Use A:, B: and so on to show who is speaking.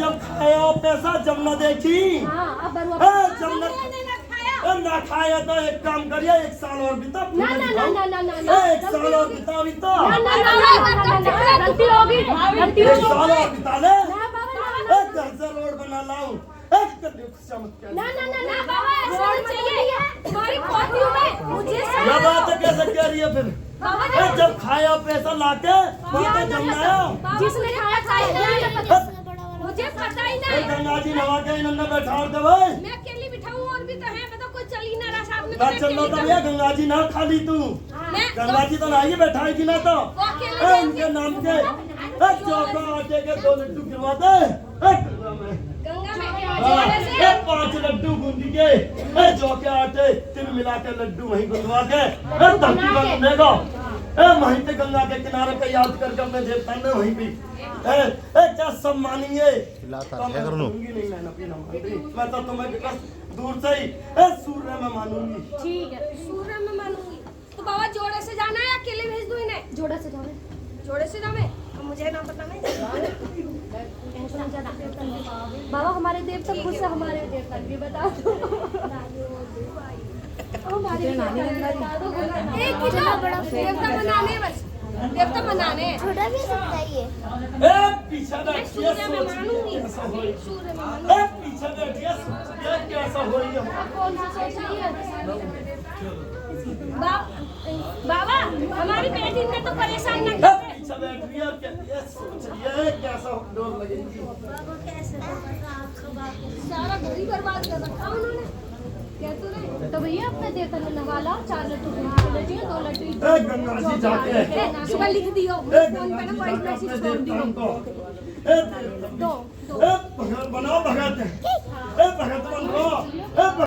A: जब खाया पैसा जब न देखी जब न खाया तो एक काम करिए 1 साल और बिता एक साल और बिता बिता 1 साल और बिता ले घर से रोड बना लाऊं कैसे कह रही है फिर जब खाया पैसा लाके
B: जिसने खाया मुझे पता ही नहीं।
A: गंगा जी नवा के इन्होंने बैठा दे भाई
B: मैं अकेली बिठाऊं और भी तो है मतलब कोई चल ही ना रहा साथ में
A: चल लो तो भैया गंगा जी ना खाली तू गंगा जी तो नहीं बैठाएगी ना तो इनके नाम के चौका आटे के 2 लड्डू गिरवा दे
B: गंगा में
A: 5 लड्डू बूंदी के जो के आटे 3 मिला के लड्डू वहीं गुंदवा के धरती पर गुंदेगा वहीं पे गंगा के किनारे पे याद करके अपने देवता ने वहीं भी क्या सब मानिए मैं तो तुम्हें दूर से ही सूर्य में मानूंगी।
B: ठीक है सूर्य में मानूंगी। तो बाबा जोड़े से जाना है अकेले भेज दूं इन्हें? जोड़े से जावे जोड़े से जावे मुझे ना पता नहीं। बाबा हमारे देवता खुद से हमारे देवता भी बता दो हमारे देवता मनाने बस देवता मनाने
C: छोटा भी सकता है ये
A: पीछे बैठिए पीछे बैठिए कैसा हो रही है
B: कौन सा सोच रही है बाबा हमारी बेटी ने तो परेशान न किया
A: पीछे बैठ रही है क्या सोच रही है कैसा डोर लगेगी
C: बाबा कैसे
B: सारा घर ही बर्बाद कर रखा उन्होंने तो भैया अपने देवता ने नवाला 4 लड्डू 2 लड्डू
A: गंगा जी जाके
B: सुबह लिख दियो फोन पे ना वॉइस मैसेज छोड़ दियो
A: दो बनाओ भगत